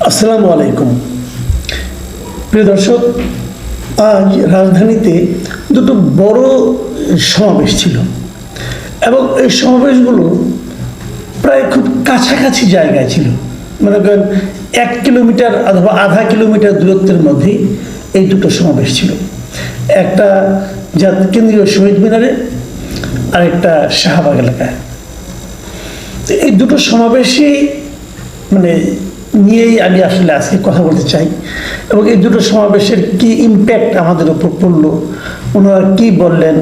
আসসালামু আলাইকুম। প্রিয় দর্শক, আজ রাজধানীতে দুটো বড় সমাবেশ ছিল এবং এই সমাবেশগুলো প্রায় খুব কাছাকাছি জায়গায় ছিল। মনে করেন 1 কিলোমিটার অথবা আধা কিলোমিটার দূরত্বের মধ্যেই এই দুটো সমাবেশ ছিল। একটা কেন্দ্রীয় শহীদ মিনারে আর একটা শাহবাগ এলাকায়। তো এই দুটো সমাবেশেই নিয়েই আমি আসলে আজকে কথা বলতে চাই এবং এই দুটো সমাবেশের কি ইম্প্যাক্ট আমাদের উপর পড়লো, ওনারা কি বললেন,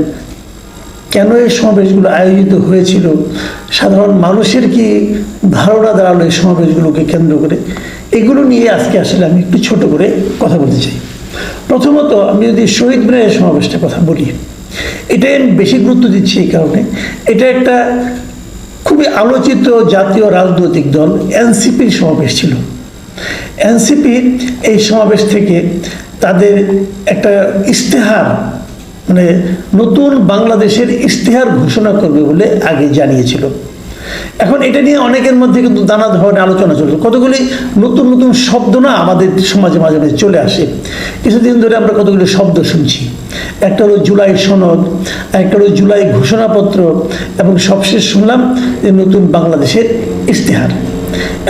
কেন এই সমাবেশগুলো আয়োজিত হয়েছিল, সাধারণ মানুষের কি ধারণা দাঁড়ালো এই সমাবেশগুলোকে কেন্দ্র করে, এগুলো নিয়ে আজকে আসলে আমি একটু ছোট করে কথা বলতে চাই। প্রথমত আমি যদি শহীদ মিনারের সমাবেশটার কথা বলি, এটাই আমি বেশি গুরুত্ব দিচ্ছি এই কারণে, এটা একটা খুবই আলোচিত জাতীয় রাজনৈতিক দল এনসিপির সমাবেশ ছিল। এনসিপি এই সমাবেশ থেকে তাদের একটা ইশতেহার নতুন বাংলাদেশের ইশতেহার ঘোষণা করবে বলে আগে জানিয়েছিল। এখন এটা নিয়ে অনেকের মধ্যে কিন্তু নানা ধরনের আলোচনা চলছে। কতগুলি নতুন নতুন শব্দ না আমাদের সমাজে মাঝে মাঝে চলে আসে। কিছুদিন ধরে আমরা কতগুলি শব্দ শুনছি। একটা হলো জুলাই সনদ, একটা হলো জুলাই ঘোষণাপত্র, এবং সবশেষ শুনলাম যে নতুন বাংলাদেশের ইশতেহার।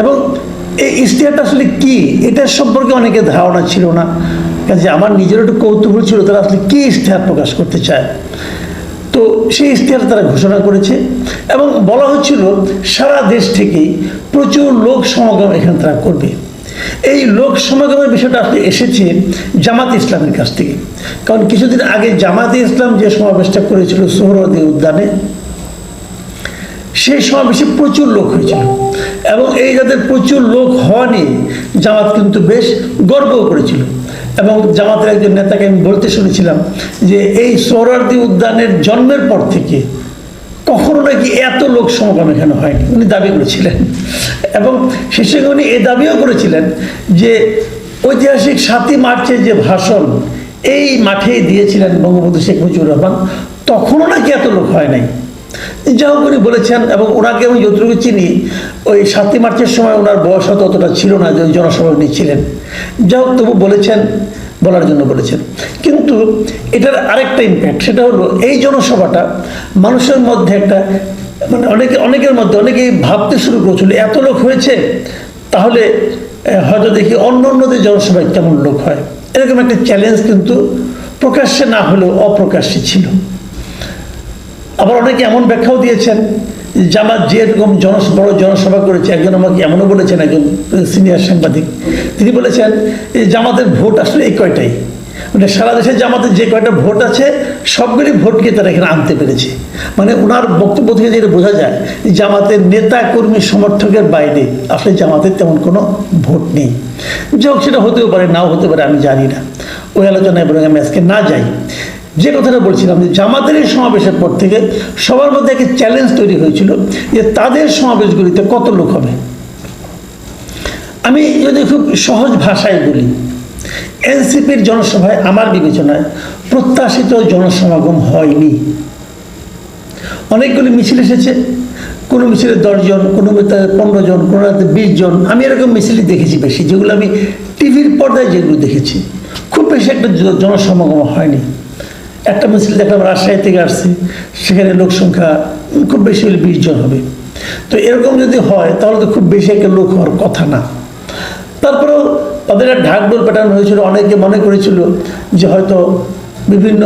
এবং এই ইশতেহারটা আসলে কি, এটার সম্পর্কে অনেকের ধারণা ছিল না। কাজে আমার নিজের একটু কৌতূহল ছিল তারা আসলে কি ইশতেহার প্রকাশ করতে চায়। তো সেই ইশতেহার তারা ঘোষণা করেছে এবং বলা হচ্ছিল সারা দেশ থেকেই প্রচুর লোক সমাগম এখানে তারা করবে। এই লোক সমাগমের বিষয়টা আসলে এসেছে জামাতে ইসলামের কাছ থেকে। কারণ কিছুদিন আগে জামাতে ইসলাম যে সমাবেশটা করেছিল সোহরাওয়ার্দী উদ্যানে, সেই সমাবেশে প্রচুর লোক হয়েছিল এবং এই যাদের প্রচুর লোক হওয়া নিয়ে জামাত কিন্তু বেশ গর্বও করেছিল। এবং জামাতের একজন নেতাকে আমি বলতে শুনেছিলাম যে এই সোহরাওয়ার্দী উদ্যানের জন্মের পর থেকে কখনো নাকি এত লোক সমাগম এখানে হয়নি, উনি দাবি করেছিলেন। এবং শেষে উনি এ দাবিও করেছিলেন যে ঐতিহাসিক 7ই মার্চের যে ভাষণ এই মাঠেই দিয়েছিলেন বঙ্গবন্ধু শেখ মুজিবুর রহমান, তখনও নাকি এত লোক হয় নাই। যা হোক উনি বলেছেন, এবং ওনাকে আমি যতটুকু চিনি ওই 7ই মার্চের সময় ওনার বয়স হয়তো অতটা ছিল না যে ওই জনসভায় উনি ছিলেন। যা হোক তবু বলেছেন, বলার জন্য বলেছেন। কিন্তু এটার আরেকটা ইম্প্যাক্ট, সেটা হলো এই জনসভাটা মানুষের মধ্যে একটা অনেকের মধ্যে অনেকেই ভাবতে শুরু করেছিল এত লোক হয়েছে, তাহলে হয়তো দেখি অন্য অন্যদের জনসভায় কেমন লোক হয়। এরকম একটা চ্যালেঞ্জ কিন্তু প্রকাশ্যে না হলেও অপ্রকাশ্যে ছিল। আবার অনেকে এমন ব্যাখ্যাও দিয়েছেন, জামাত যেরকম বড় জনসভা করেছে, একজন আমাকে এমনও বলেছেন, একজন সিনিয়র সাংবাদিক, তিনি বলেছেন জামাতের ভোট আসলে এই কয়টাই, সারা দেশে জামাতের যে কয়টা ভোট আছে সবগুলি ভোটকে তারা এখানে আনতে পেরেছে। ওনার বক্তব্য থেকে যেটা বোঝা যায় জামাতের নেতা কর্মী সমর্থকের বাইরে আসলে জামাতের তেমন কোনো ভোট নেই। যাই হোক, সেটা হতেও পারে, নাও হতে পারে, আমি জানি না, ওই আলোচনায় বরং আমি আজকে না যাই। যে কথাটা বলছিলাম যে জামাতের এই সমাবেশের পর থেকে সবার মধ্যে একটা চ্যালেঞ্জ তৈরি হয়েছিল যে তাদের সমাবেশগুলিতে কত লোক হবে। আমি যদি খুব সহজ ভাষায় বলি, এনসিপির জনসভায় আমার বিবেচনায় প্রত্যাশিত জনসমাগম হয়নি। অনেকগুলি মিছিল এসেছে, কোনো মিছিলে 10 জন, কোনো মিছিলে 15 জন, কোনো 20 জন। আমি এরকম মিছিলই দেখেছি বেশি, যেগুলো আমি টিভির পর্দায় যেগুলো দেখেছি। খুব বেশি একটা জনসমাগম হয়নি। একটা মিছিল দেখলাম রাজশাহী থেকে আসছে, সেখানে লোক সংখ্যা খুব বেশি হলে 20 জন হবে। তো এরকম যদি হয় তাহলে তো খুব বেশি একটা লোক হওয়ার কথা না। তারপরেও তাদের ঢাকঢোল পেটানো হয়েছিল। অনেকে মনে করেছিল যে হয়তো বিভিন্ন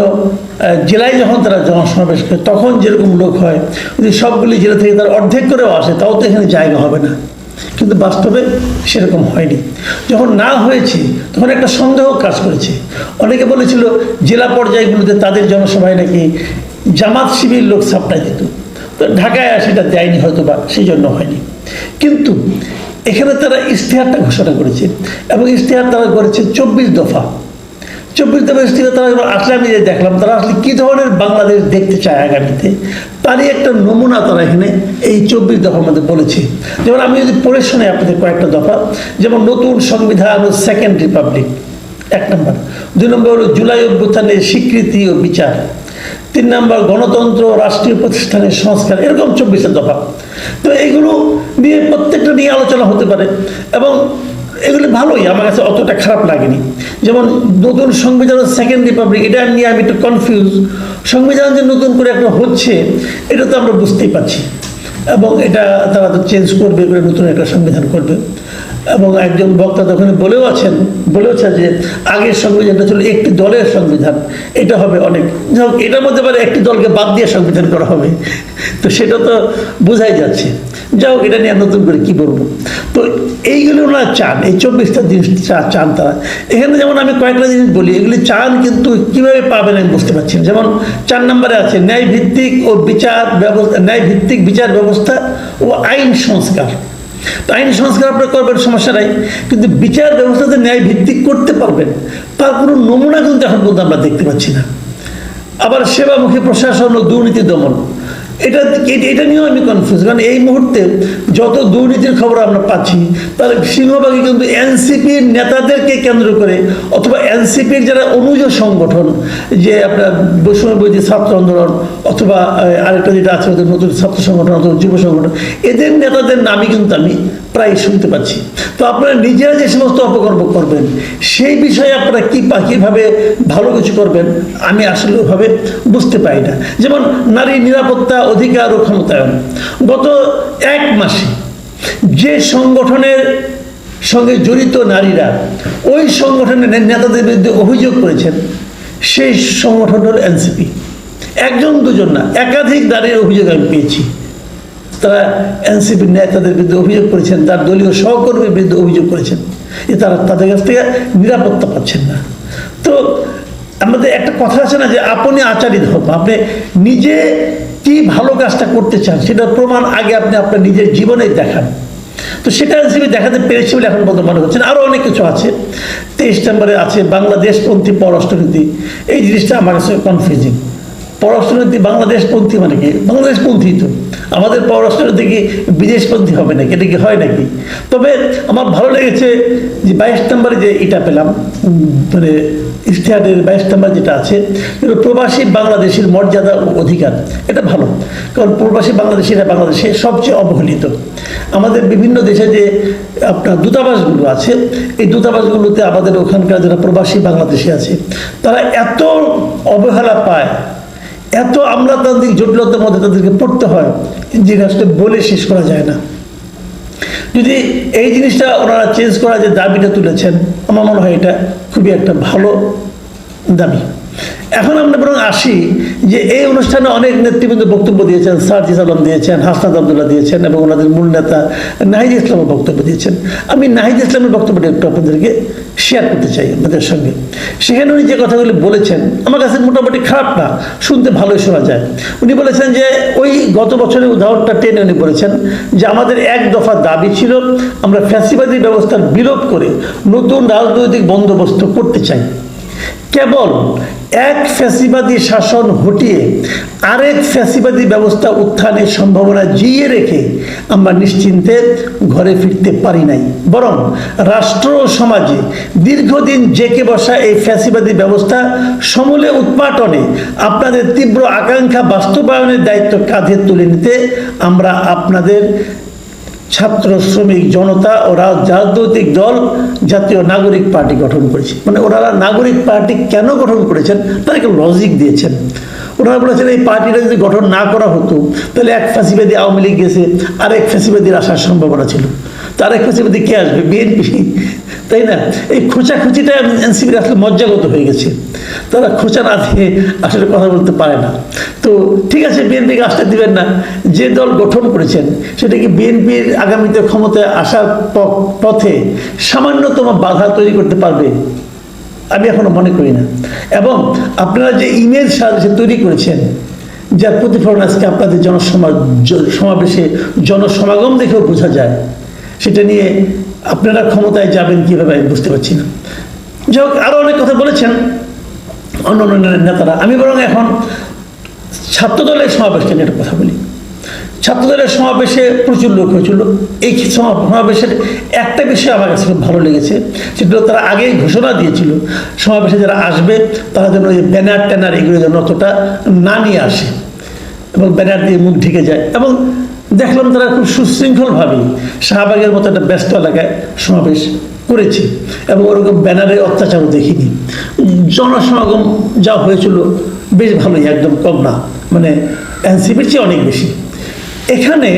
জেলায় যখন তারা জনসমাবেশ করে তখন যেরকম লোক হয়, যদি সবগুলি জেলা থেকে তার অর্ধেক করেও আসে তাও তো এখানে জায়গা হবে না। কিন্তু বাস্তবে সেরকম হয়নি। যখন না হয়েছে তখন একটা সন্দেহ কাজ করেছে। অনেকে বলেছিল জেলা পর্যায়গুলোতে তাদের জনসভায় নাকি জামাত শিবির লোক সাপ্লাই দিত, তো ঢাকায় সেটা দেয়নি হয়তো, বা সেই জন্য হয়নি। কিন্তু এখানে তারা ইশতেহারটা ঘোষণা করেছে এবং ইশতেহার তারা করেছে 24 দফা। 24 দফা ইশতেহার তারা আসলে আমি যে দেখলাম তারা আসলে কী ধরনের বাংলাদেশ দেখতে চায় আগামীতে, তারই একটা নমুনা তারা এখানে এই 24 দফার মধ্যে বলেছে। যেমন আমি যদি পড়ে শুনে আপনাদের কয়েকটা দফা, যেমন নতুন সংবিধান ও সেকেন্ড রিপাবলিক 1 নম্বর, 2 নম্বর হলো জুলাই অভ্যুত্থানের স্বীকৃতি ও বিচার, 3 নম্বর গণতন্ত্র রাষ্ট্রীয় প্রতিষ্ঠানের সংস্কার, এরকম 24টা দফা। তো এইগুলো নিয়ে প্রত্যেকটা নিয়ে আলোচনা হতে পারে এবং এগুলি ভালোই, আমার কাছে অতটা খারাপ লাগেনি। যেমন নতুন সংবিধান, সেকেন্ড রিপাবলিক, এটা নিয়ে আমি একটু কনফিউজ। সংবিধান যে নতুন করে একটা হচ্ছে, এটা তো আমরা বুঝতেই পারছি, এবং এটা তারা তো চেঞ্জ করবে, নতুন একটা সংবিধান করবে। এবং একজন বক্তা তখন বলেছেন যে আগের সংবিধানটা ছিল একটি দলের সংবিধান, এটা হবে অনেক, যাই এটার মধ্যে পারে একটি দলকে বাদ দিয়ে সংবিধান করা হবে, তো সেটা তো বোঝাই যাচ্ছে। যাই হোক, এটা নিয়ে নতুন করে কি বলবো। তো এইগুলো ওনারা চান, এই 24টা জিনিস চান তারা। এখানে যেমন আমি কয়েকটা জিনিস বলি, এগুলি চান, কিন্তু কিভাবে পাবেন আমি বুঝতে পারছি না। যেমন 4 নম্বরে আছে ন্যায়ভিত্তিক বিচার ব্যবস্থা ও আইন সংস্কার। তো আইন সংস্কার আপনারা করবেন, সমস্যা নাই, কিন্তু বিচার ব্যবস্থাতে ন্যায় ভিত্তিক করতে পারবেন, তার কোনো নমুনা কিন্তু এখন পর্যন্ত আমরা দেখতে পাচ্ছি না। আবার সেবামুখী প্রশাসন ও দুর্নীতি দমন, এটা নিয়েও আমি কনফিউজ। কারণ এই মুহূর্তে যত দুর্নীতির খবর আমরা পাচ্ছি, তার সিংহভাগই কিন্তু এনসিপির নেতাদেরকে কেন্দ্র করে, অথবা এনসিপির যারা অনুজ সংগঠন, যে আপনার বৈষম্যবিরোধী ছাত্র আন্দোলন, অথবা আরেকটা যেটা আছে ওদের নতুন ছাত্র সংগঠন অথবা যুব সংগঠন, এদের নেতাদের নামই কিন্তু আমি প্রায় শুনতে পাচ্ছি। তো আপনারা নিজেরা যে সমস্ত অপকর্ম করবেন, সেই বিষয়ে আপনারা কীভাবে ভালো কিছু করবেন, আমি আসলে ওইভাবে বুঝতে পারি না। যেমন নারী নিরাপত্তা, অধিকার ও ক্ষমতায়ন, গত 1 মাসে যে সংগঠনের সঙ্গে জড়িত নারীরা ওই সংগঠনের নেতাদের বিরুদ্ধে অভিযোগ করেছেন, সেই সংগঠন হল এনসিপি। 1 2 না, একাধিক নারীর অভিযোগ আমি পেয়েছি। তারা এনসিপির নেতাদের বিরুদ্ধে অভিযোগ করেছেন, তার দলীয় সহকর্মীর বিরুদ্ধে অভিযোগ করেছেন যে তারা তাদের কাছ থেকে নিরাপত্তা পাচ্ছেন না। তো আমাদের একটা কথা আছে না, যে আপনি আচারী ধর্ম, আপনি নিজে কি ভালো কাজটা করতে চান সেটার প্রমাণ আগে আপনি আপনার নিজের জীবনে দেখান। তো সেটা এনসিপি দেখাতে পেরেছে বলে এখন পর্যন্ত মনে হচ্ছে না। আরও অনেক কিছু আছে। 23 নম্বরে আছে বাংলাদেশপন্থী পররাষ্ট্রনীতি। এই জিনিসটা আমার কাছে কনফিউজিং। পররাষ্ট্রনীতি বাংলাদেশপন্থী মানে কি? বাংলাদেশপন্থী তো, আমাদের পররাষ্ট্রনীতি কি বিদেশপন্থী হবে নাকি? এটা কি হয় নাকি? তবে আমার ভালো লেগেছে যে 22 নম্বরে যে এটা পেলাম, মানে ইশতেহারের 22 নম্বর যেটা আছে, প্রবাসী বাংলাদেশের মর্যাদা ও অধিকার। এটা ভালো, কারণ প্রবাসী বাংলাদেশিরা বাংলাদেশে সবচেয়ে অবহেলিত। আমাদের বিভিন্ন দেশে যে আপনার দূতাবাসগুলো আছে, এই দূতাবাসগুলোতে আমাদের ওখানকার যারা প্রবাসী বাংলাদেশি আছে, তারা এত অবহেলা পায়, এত আমলাতান্ত্রিক জটিলতার মধ্যে তাদেরকে পড়তে হয়, যে আসলে বলে শেষ করা যায় না। যদি এই জিনিসটা ওনারা চেঞ্জ করা যে দাবিটা তুলেছেন, আমার মনে হয় এটা খুবই একটা ভালো দাবি। এখন আমরা বরং আসি যে এই অনুষ্ঠানে অনেক নেতৃবৃন্দ বক্তব্য দিয়েছেন, সার্জিস আলম দিয়েছেন, হাসনাত আবদুল্লাহ দিয়েছেন, এবং ওনাদের মূল নেতা নাহিদ ইসলামের বক্তব্য দিয়েছেন। আমি নাহিদ ইসলামের বক্তব্যটা একটু আপনাদেরকে শেয়ার করতে চাই আপনাদের সঙ্গে। সেখানে উনি যে কথাগুলি বলেছেন আমার কাছে মোটামুটি খারাপ না, শুনতে ভালোই শোনা যায়। উনি বলেছেন যে ওই গত বছরের উদাহরণটা টেনে উনি বলেছেন যে আমাদের 1 দফা দাবি ছিল, আমরা ফ্যাসিবাদী ব্যবস্থার বিলোপ করে নতুন রাজনৈতিক বন্দোবস্ত করতে চাই। কেবল এক ফ্যাসিবাদী শাসন হটিয়ে আরেক ফ্যাসিবাদী ব্যবস্থা উত্থানের সম্ভাবনা জিইয়ে রেখে আমরা নিশ্চিন্তে ঘরে ফিরতে পারি নাই, বরং রাষ্ট্র ও সমাজে দীর্ঘদিন জেঁকে বসা এই ফ্যাসিবাদী ব্যবস্থা সমূলে উৎপাটনে আপনাদের তীব্র আকাঙ্ক্ষা বাস্তবায়নের দায়িত্ব কাঁধে তুলে নিতে আমরা আপনাদের ছাত্র, শ্রমিক, জনতা ও রাজনৈতিক দল জাতীয় নাগরিক পার্টি গঠন করেছে। মানে ওনারা নাগরিক পার্টি কেন গঠন করেছেন তার একটা লজিক দিয়েছেন। ওনারা বলেছেন এই পার্টিটা যদি গঠন না করা হতো তাহলে এক ফ্যাসিবাদী আওয়ামী লীগ গেছে, আরেক ফ্যাসিবাদীর আসার সম্ভাবনা ছিল। তার এক ফ্যাসিবাদী কে আসবে? বিএনপি, তাই না? এই খোঁচাখুচিটা এনসিপির আসলে মজ্জাগত হয়ে গেছে। তারা খোঁচা না দিয়ে আসলে কথা বলতে পারে না। তো ঠিক আছে, বিএনপিকে আসতে দিবেন না, যে দল গঠন করেছেন সেটা কি বিএনপির আগামীতে ক্ষমতায় আসার পথে সামান্যতম বাধা তৈরি করতে পারবে? আমি এখনো মনে করি না। এবং আপনারা যে ইমেজ সারা তৈরি করেছেন, যার প্রতিফলন আজকে আপনাদের সমাবেশে জনসমাগম দেখেও বোঝা যায়, সেটা নিয়ে আপনারা ক্ষমতায় যাবেন কীভাবে আমি বুঝতে পারছি না। যাই হোক, আরও অনেক কথা বলেছেন অন্য অন্য নেতারা। আমি বরং এখন ছাত্রদলের সমাবেশটা নিয়ে একটা কথা বলি। ছাত্রদলের সমাবেশে প্রচুর লোক হয়েছিল। এই সমাবেশের একটা বিষয় আমার কাছে খুব ভালো লেগেছে, সেটা তারা আগেই ঘোষণা দিয়েছিল সমাবেশে যারা আসবে তারা যেন ওই ব্যানার ট্যানার এগুলো যেন অতটা না নিয়ে আসে এবং ব্যানার দিয়ে মুখ ঢেকে যায়। এবং দেখলাম তারা খুব সুশৃঙ্খলভাবেই শাহবাগের মতো একটা ব্যস্ত এলাকায় সমাবেশ করেছে, এবং ওরকম ব্যানারে অত্যাচারও দেখিনি। জনসমাগম যা হয়েছিল বেশ ভালোই, একদম কম না, মানে এনসিপির চেয়ে অনেক বেশি। এখানে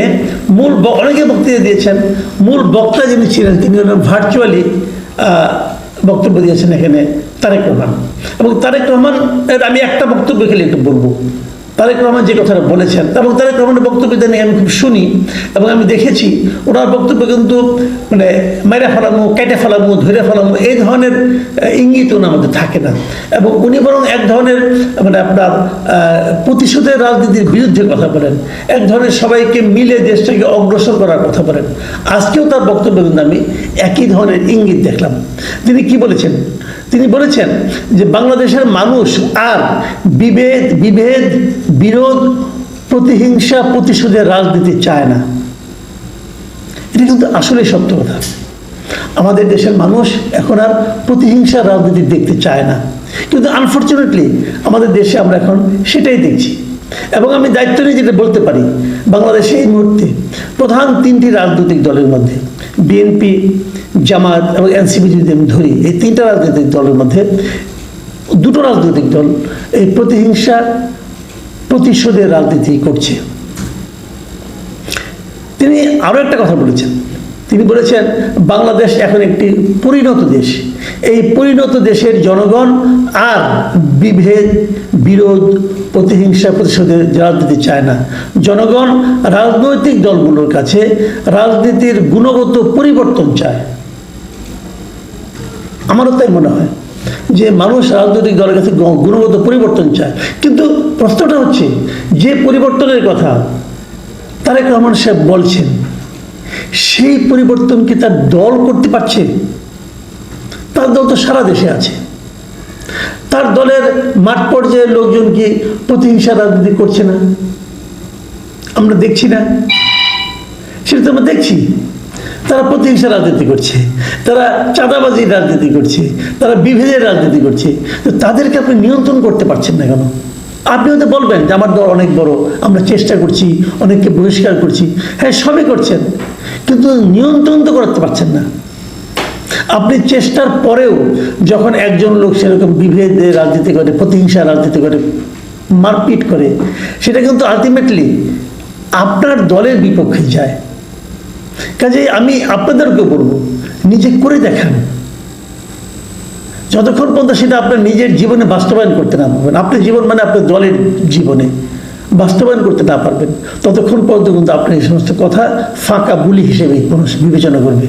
অনেকে বক্তৃতা দিয়েছেন, মূল বক্তা যিনি ছিলেন তিনি হলেন ভার্চুয়ালি বক্তব্য দিয়েছেন এখানে তারেক রহমান। এবং তারেক রহমান আমি একটা বক্তব্য খেলে একটু বলবো। তারেক রহমান যে কথাটা বলেছেন, এবং তারেক রহমানের বক্তব্য নিয়ে আমি খুব শুনি এবং আমি দেখেছি ওনার বক্তব্য কিন্তু মানে মেরে ফেলামো, কেটে ফেলামো, ধরে ফেলামো এই ধরনের ইঙ্গিত ওনার মধ্যে থাকে না। এবং উনি বরং এক ধরনের মানে আপনার প্রতিশোধের রাজনীতির বিরুদ্ধে কথা বলেন, এক ধরনের সবাইকে মিলে দেশটাকে অগ্রসর করার কথা বলেন। আজকেও তার বক্তব্য কিন্তু আমি একই ধরনের ইঙ্গিত দেখলাম। তিনি কি বলেছেন? তিনি বলেছেন যে বাংলাদেশের মানুষ আর বিভেদ, বিরোধ, প্রতিহিংসা, প্রতিশোধের রাজনীতি চায় না। এটা কিন্তু আসলে সত্য কথা। আমাদের দেশের মানুষ এখন আর প্রতিহিংসার রাজনীতি দেখতে চায় না, কিন্তু আনফর্চুনেটলি আমাদের দেশে আমরা এখন সেটাই দেখছি। এবং আমি দায়িত্ব নিয়ে যেটা বলতে পারি, বাংলাদেশে এই মুহূর্তে প্রধান তিনটি রাজনৈতিক দলের মধ্যে বিএনপি, জামাত এবং এনসিপি যদি আমি ধরি, এই তিনটা রাজনৈতিক দলের মধ্যে দুটো রাজনৈতিক দল এই প্রতিহিংসা, প্রতিশোধের রাজনীতি করছে। তিনি আরও একটা কথা বলেছেন, তিনি বলেছেন বাংলাদেশ এখন একটি পরিণত দেশ। এই পরিণত দেশের জনগণ আর বিভেদ, বিরোধ, প্রতিহিংসা, প্রতিশোধের রাজনীতি চায় না। জনগণ রাজনৈতিক দলগুলোর কাছে রাজনীতির গুণগত পরিবর্তন চায়। আমারও তাই মনে হয় যে মানুষ রাজনৈতিক দলের কাছে গুণগত পরিবর্তন চায়। কিন্তু প্রশ্নটা হচ্ছে, যে পরিবর্তনের কথা তারেক রহমান সাহেব বলছেন, সেই পরিবর্তন কি তার দল করতে পারছে? তার দল তো সারা দেশে আছে। তার দলের মাঠ পর্যায়ের লোকজন কি প্রতিহিংসা রাজনীতি করছে না? আমরা দেখছি না? সেটা তো আমরা দেখছি। তারা প্রতিহিংসা রাজনীতি করছে, তারা চাঁদাবাজির রাজনীতি করছে, তারা বিভেদের রাজনীতি করছে। তো তাদেরকে আপনি নিয়ন্ত্রণ করতে পারছেন না কেন? আপনি হয়তো বলবেন যে আমার দল অনেক বড়, আমরা চেষ্টা করছি, অনেককে বহিষ্কার করছি। হ্যাঁ, সবই করছেন, কিন্তু নিয়ন্ত্রণ তো করতে পারছেন না। আপনি চেষ্টার পরেও যখন একজন লোক সেরকম বিভেদের রাজনীতি করে, প্রতিহিংসা রাজনীতি করে, মারপিট করে, সেটা কিন্তু আলটিমেটলি আপনার দলের বিপক্ষে যায়। কাজে আমি আপনাদেরকেও বলবো, নিজে করে দেখান। যতক্ষণ পর্যন্ত সেটা আপনার নিজের জীবনে বাস্তবায়ন করতে না পারবেন, আপনার জীবন মানে আপনার দলের জীবনে বাস্তবায়ন করতে না পারবেন, ততক্ষণ পর্যন্ত কিন্তু আপনার এই সমস্ত কথা ফাঁকা বুলি হিসেবে মানুষ বিবেচনা করবে।